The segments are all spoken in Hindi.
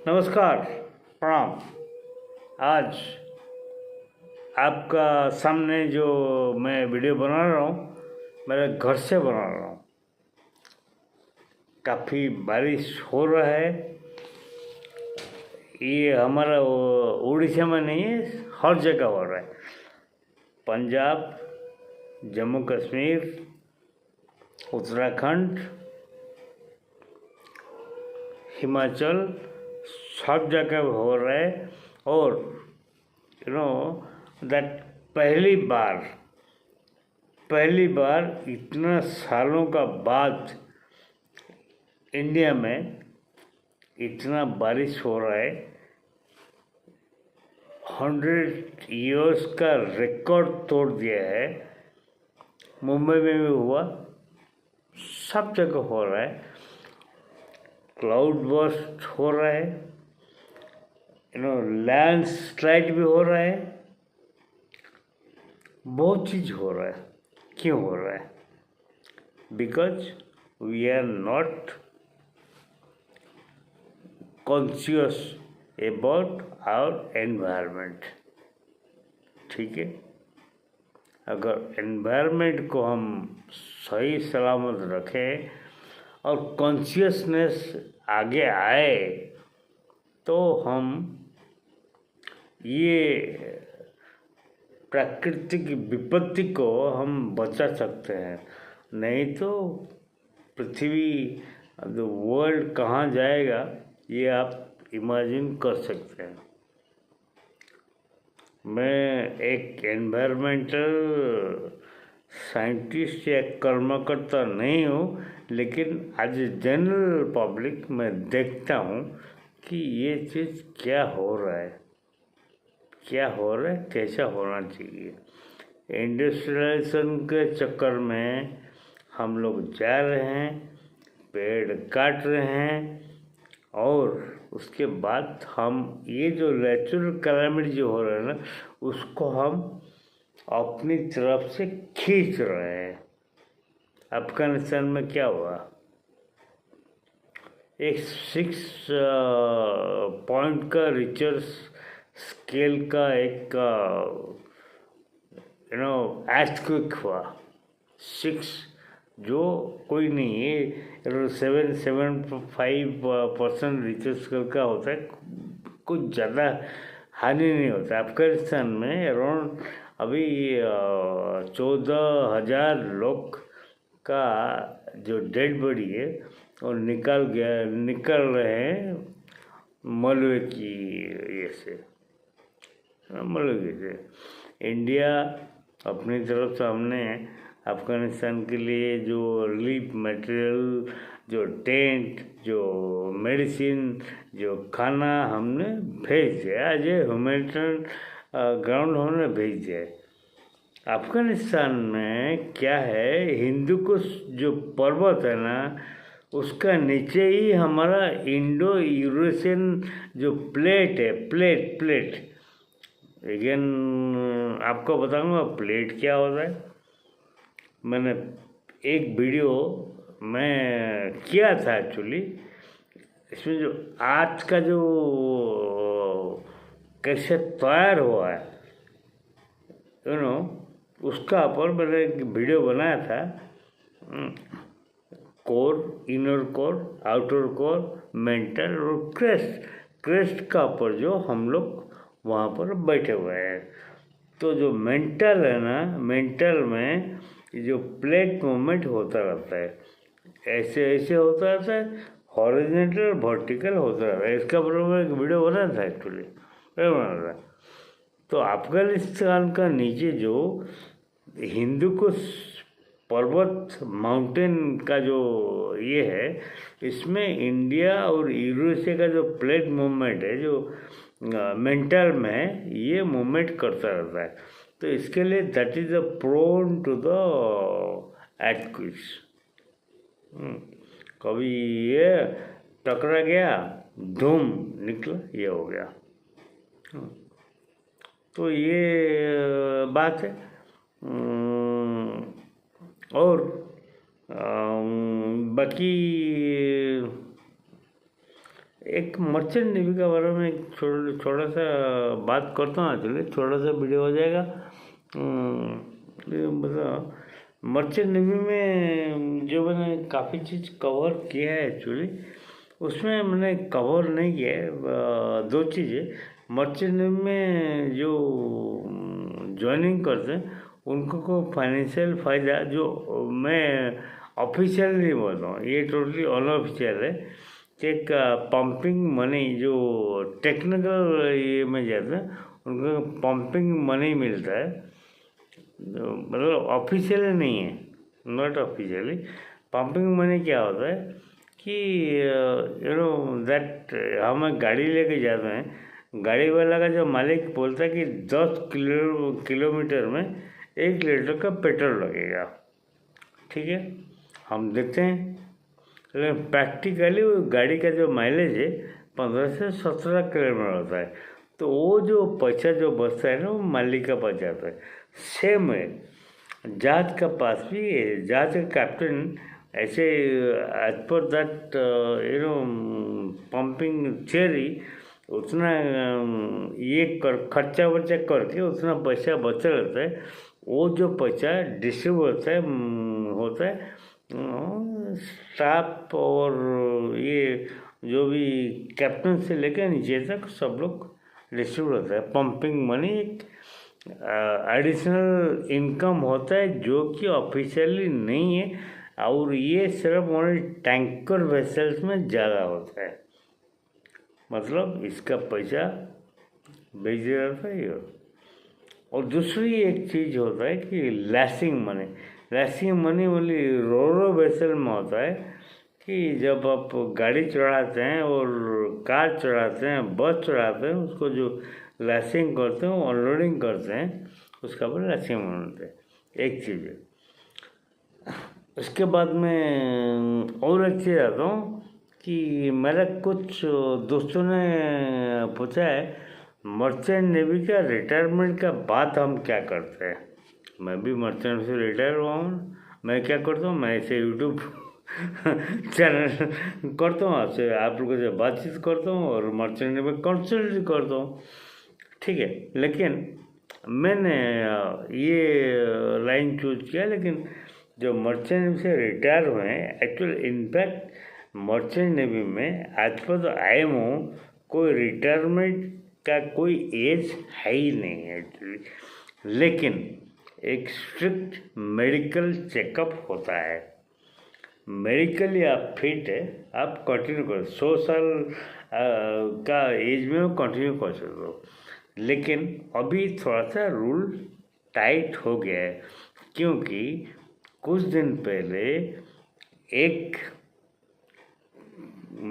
नमस्कार, प्रणाम। आज आपका सामने जो मैं वीडियो बना रहा हूँ, मेरे घर से बना रहा हूँ। काफ़ी बारिश हो रहा है। ये हमारा उड़ीसा में नहीं है, हर जगह हो रहा है। पंजाब, जम्मू कश्मीर, उत्तराखंड, हिमाचल, सब जगह हो रहा है। और दैट पहली बार इतना सालों का बाद इंडिया में इतना बारिश हो रहा है। 100 ईयर्स का रिकॉर्ड तोड़ दिया है। मुंबई में भी हुआ, सब जगह हो रहा है। क्लाउड बर्स्ट हो रहा है, लैंड स्लाइड भी हो रहा है। बहुत चीज़ हो रहा है। क्यों हो रहा है? Because we are not conscious about our environment. ठीक है, अगर एनवायरनमेंट को हम सही सलामत रखें और कॉन्शियसनेस आगे आए तो हम ये प्राकृतिक विपत्ति को हम बचा सकते हैं। नहीं तो पृथ्वी, द वर्ल्ड कहाँ जाएगा ये आप इमेजिन कर सकते हैं। मैं एक एनवायरमेंटल साइंटिस्ट या कर्मकर्ता नहीं हूँ, लेकिन एज ए जनरल पब्लिक मैं देखता हूँ कि ये चीज़ क्या हो रहा है, कैसा होना चाहिए। इंडस्ट्रियलाइजेशन के चक्कर में हम लोग जा रहे हैं, पेड़ काट रहे हैं, और उसके बाद हम ये जो नेचुरल कैलामिटी जो हो रहा है ना, उसको हम अपनी तरफ से खींच रहे हैं। अफगानिस्तान में क्या हुआ? एक 6 पॉइंट का रिचर स्केल का एक एर्थक्वेक हुआ। 6 जो कोई नहीं है, 7.5% रिचर स्केल का होता है, कुछ ज़्यादा हानि नहीं होता। अफगानिस्तान में अराउंड अभी 14,000 लोग का जो डेड बॉडी है और निकल रहे हैं मलबे की ये से, मलबे से। इंडिया अपनी तरफ से हमने अफगानिस्तान के लिए जो रिलीफ मटेरियल, जो टेंट, जो मेडिसिन, जो खाना हमने भेज दिया। आज ये ह्यूमैनिटेरियन ग्राउंड हमने भेज दिया। अफगानिस्तान में क्या है, हिंदू कुश जो पर्वत है ना, उसका नीचे ही हमारा इंडो यूरेशियन जो प्लेट है, प्लेट अगेन आपको बताऊंगा प्लेट क्या होता है। मैंने एक वीडियो मैं किया था एक्चुअली। इसमें जो आज का जो कैसे तैयार हुआ है उसका ऊपर मैंने एक वीडियो बनाया था। Core, inner core, outer core, mental और क्रेस्ट का ऊपर जो हम लोग वहाँ पर बैठे हुए हैं। तो जो मेंटल है ना, मेंटल में जो प्लेट मूवमेंट होता रहता है, ऐसे होता रहता है, हॉरिजॉन्टल वर्टिकल होता रहता है। इसका ऊपर एक वीडियो बना था एक्चुअली, बना था। तो अफगानिस्तान का नीचे जो हिंदू कुश पर्वत माउंटेन का जो ये है, इसमें इंडिया और यूरेशिया का जो प्लेट मूवमेंट है, जो मेंटल में ये मूवमेंट करता रहता है। तो इसके लिए that is a prone to the earthquakes. कभी ये टकरा गया, धूम निकला, ये हो गया। तो ये बात है। और बाकी एक मर्चेंट नेवी के बारे में छोटा सा बात करता हूँ। एक्चुअली छोटा सा वीडियो हो जाएगा। मतलब मर्चेंट नेवी में जो मैंने काफ़ी चीज़ कवर किया है एक्चुअली, उसमें मैंने कवर नहीं किया है दो चीज़ें। मर्चेंट नेवी में जो ज्वाइनिंग करते हैं उनको को फाइनेंशियल फ़ायदा, जो मैं ऑफिशियल नहीं बोलता हूँ, ये टोटली अनऑफिशियल है। एक पंपिंग मनी, जो टेक्निकल ये में जाते हैं उनको पंपिंग मनी मिलता है, मतलब ऑफिशियल नहीं है, नॉट ऑफिशियली। पंपिंग मनी क्या होता है कि यू नो दैट हम गाड़ी लेके जाते हैं, गाड़ी वाला का जो मालिक बोलता है कि 10 किलोमीटर में 1 लीटर का पेट्रोल लगेगा। ठीक है, हम देखते हैं, लेकिन प्रैक्टिकली वो गाड़ी का जो माइलेज है 15 से 17 किलोमीटर होता है। तो वो जो पैसा जो बचता है ना, वो मालिक का बच जाता है। सेम है जहाज का पास भी है, जहाज का कैप्टन ऐसे as per that you know pumping theory उतना ये खर्चा वर्चा करके उतना पैसा बचा रहता है। वो जो पैसा डिस्ट्रीब्यूट होता है स्टाफ और ये जो भी कैप्टन से लेकर नीचे तक सब लोग डिस्ट्रीब्यूट होता है। पंपिंग मनी एक एडिशनल इनकम होता है जो कि ऑफिशियली नहीं है, और ये सिर्फ ओनली टैंकर वेसल्स में ज़्यादा होता है। मतलब इसका पैसा बेच दिया जाता है। और दूसरी एक चीज़ होता है कि लैसिंग मनी। लैसिंग मनी वाली रो वेसल में होता है कि जब आप गाड़ी चढ़ाते हैं और कार चढ़ाते हैं, बस चढ़ाते हैं, उसको जो लैसिंग करते हैं, अनलोडिंग करते हैं, उसका भी लैसिंग मनी होता है। एक चीज़ है। उसके बाद में और एक चीज़ आता हूँ कि मेरा कुछ दोस्तों ने पूछा है मर्चेंट नेवी का रिटायरमेंट का बाद हम क्या करते हैं। मैं भी मर्चेंट से रिटायर हुआ हूँ। मैं क्या करता हूँ, मैं ऐसे यूट्यूब चैनल करता हूँ, आपसे आप लोगों से बातचीत करता हूँ और मर्चेंट नेवी कंसल्ट करता हूँ। ठीक है, लेकिन मैंने ये लाइन चूज किया। लेकिन जो मर्चेंट नेवी से रिटायर हुए हैं, एक्चुअल इनफैक्ट मर्चेंट नेवी में आज पर तो आई हूँ, कोई रिटायरमेंट का कोई एज है ही नहीं है एक्चुअली। लेकिन एक स्ट्रिक्ट मेडिकल चेकअप होता है। मेडिकली आप फिट है, आप कंटिन्यू करो, 100 साल का एज में कंटिन्यू कर सकते हो। लेकिन अभी थोड़ा सा रूल टाइट हो गया है, क्योंकि कुछ दिन पहले एक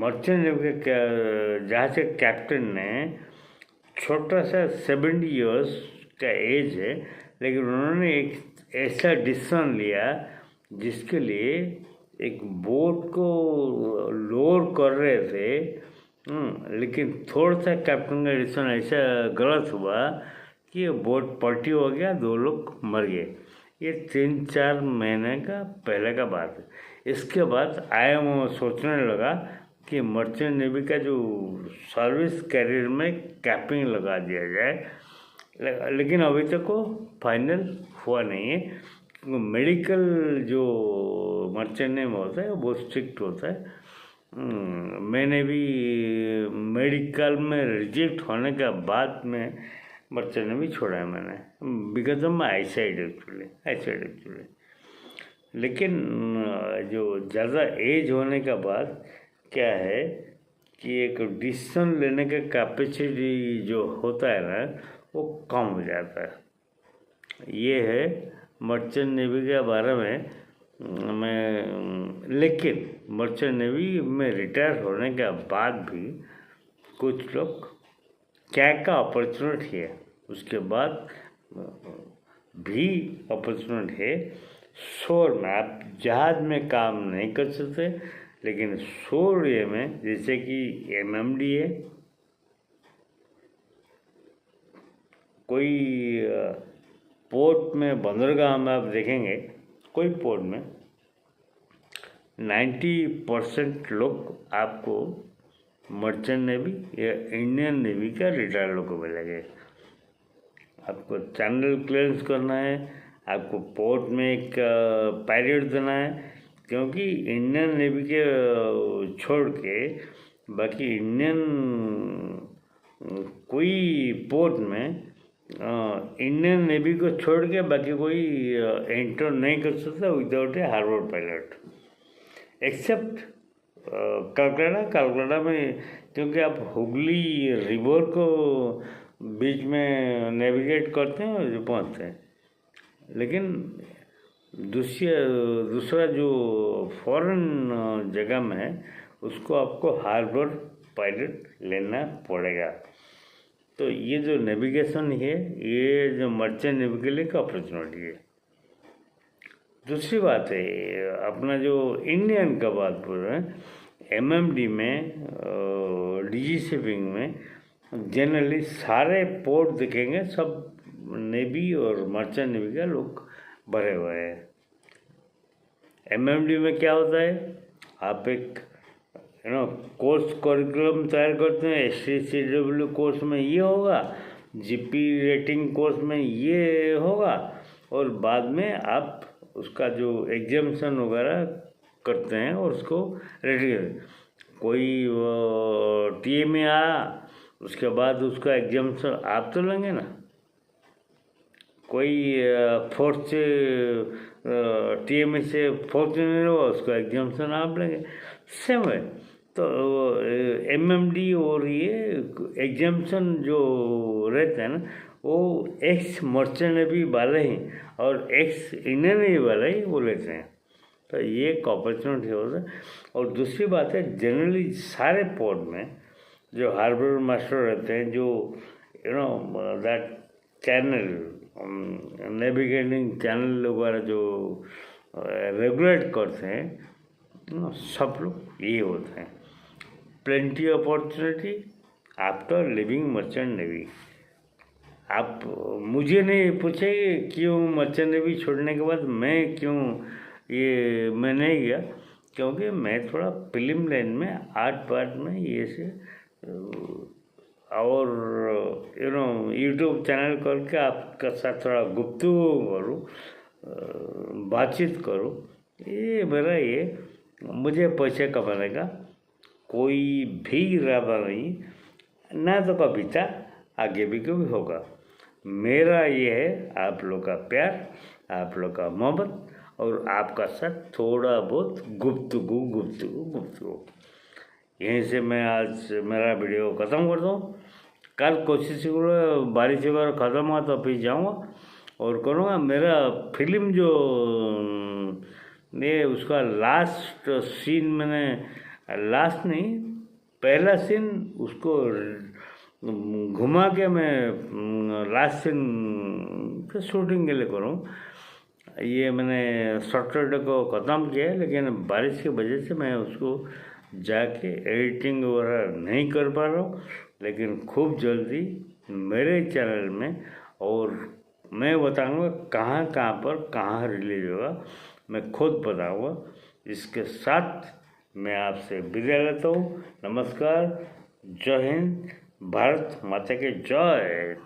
मर्चेंट नेवी के जहाज के कैप्टन ने, छोटा सा 70 इयर्स का एज है, लेकिन उन्होंने एक ऐसा डिसीजन लिया जिसके लिए एक बोट को लोअर कर रहे थे, लेकिन थोड़ा सा कैप्टन का डिसीजन ऐसा गलत हुआ कि बोट पलटी हो गया, 2 लोग मर गए। ये 3-4 महीने का पहले का बात है। इसके बाद आईएमओ सोचने लगा कि मर्चेंट नेवी का जो सर्विस कैरियर में कैपिंग लगा दिया जाए, लेकिन अभी तक वो फाइनल हुआ नहीं है। मेडिकल जो मर्चेंट नेवी होता है वो बहुत स्ट्रिक्ट होता है। मैंने भी मेडिकल में रिजेक्ट होने के बाद में मर्चेंट नेवी छोड़ा है मैंने, because of my eyesight actually. लेकिन जो ज़्यादा एज होने के बाद क्या है कि एक डिसीजन लेने का कैपेसिटी जो होता है ना, वो कम हो जाता है। ये है मर्चेंट नेवी के बारे में। मैं लेकिन मर्चेंट नेवी में रिटायर होने के बाद भी कुछ लोग क्या का अपॉर्चुनिटी है, उसके बाद भी अपॉर्चुनिटी है। शोर में आप जहाज में काम नहीं कर सकते, लेकिन शोर ये में जैसे कि एमएमडी है, कोई पोर्ट में, बंदरगाह में आप देखेंगे कोई पोर्ट में 90% लोग आपको मर्चेंट नेवी या इंडियन नेवी का रिटायर्ड लोग को मिलेंगे। आपको चैनल क्लियरेंस करना है, आपको पोर्ट में एक पीरियड देना है, क्योंकि इंडियन नेवी के छोड़ के बाकी इंडियन कोई पोर्ट में इंडियन नेवी को छोड़ के बाकी कोई एंटर नहीं कर सकता without a harbour pilot, except Calcutta में, क्योंकि आप हुगली रिवर को बीच में नेविगेट करते हैं और पहुँचते हैं। लेकिन दूसरा जो फॉरेन जगह में है उसको आपको हार्बर पायलट लेना पड़ेगा। तो ये जो नेविगेशन है, ये जो मर्चेंट नेवी के लिए एक अपॉर्चुनिटी है। दूसरी बात है, अपना जो इंडियन का बात बोल रहे हैं, एमएमडी में डीजी शिपिंग में जनरली सारे पोर्ट दिखेंगे, सब नेवी और मर्चेंट नेवी का लोग भरे हुए हैं। एमएमडी में क्या होता है, आप एक कोर्स करिकुलम तैयार करते हैं, एसटीसीडब्ल्यू कोर्स में ये होगा, जीपी रेटिंग कोर्स में ये होगा, और बाद में आप उसका जो एग्जामिनेशन वगैरह करते हैं और उसको रेडी करते। कोई टीएमए आया, उसके बाद उसका एग्जामिनेशन आप तो लेंगे ना, कोई फोर्थ से टीएमए से फोर्थ नहीं होगा, उसका एग्जामिनेशन आप लेंगे, सेम है। तो एमएमडी और ये एग्जामिनेशन जो रहते हैं ना, वो एक्स मर्चेंट नेवी वाले ही और एक्स इंडियन नेवी वाले ही वो लेते हैं। तो ये एक अपॉर्चुनिटी होता है। और दूसरी बात है, जनरली सारे पोर्ट में जो हार्बर मास्टर रहते हैं, जो दैट चैनल नेविगेटिंग चैनल वगैरह जो रेगुलेट करते हैं, सब लोग ये होते हैं। Plenty opportunity after living merchant navy. आप मुझे नहीं पूछे क्यों मर्चेंट नेवी छोड़ने के बाद मैं नहीं गया, क्योंकि मैं थोड़ा फिल्म लाइन में आर्ट पार्ट में ये से और यूट्यूब चैनल करके आपका साथ थोड़ा गुफ्तगू करूँ, बातचीत करूँ, ये मेरा ये मुझे पैसे कमाने का कोई भी इरादा नहीं, ना तो कभी था, आगे भी कभी होगा। मेरा ये है आप लोग का प्यार, आप लोग का मोहब्बत और आपका साथ थोड़ा बहुत गुफ्तगू। यहीं से मैं आज मेरा वीडियो ख़त्म करता हूँ। कल कोशिश करूँगा बारिश वगैरह ख़त्म हुआ तो फिर जाऊँगा और करूँगा। मेरा फिल्म जो ये उसका लास्ट सीन मैंने, लास्ट नहीं, पहला सीन उसको घुमा के मैं लास्ट सीन के शूटिंग के लिए करूँ। ये मैंने सैटरडे को ख़त्म किया है, लेकिन बारिश की वजह से मैं उसको जाके एडिटिंग वगैरह नहीं कर पा रहा हूँ। लेकिन खूब जल्दी मेरे चैनल में और मैं बताऊँगा कहाँ पर कहाँ रिलीज होगा, मैं खुद बताऊँगा। इसके साथ मैं आपसे विदा लेता हूँ। नमस्कार, जय हिंद, भारत माता की जय।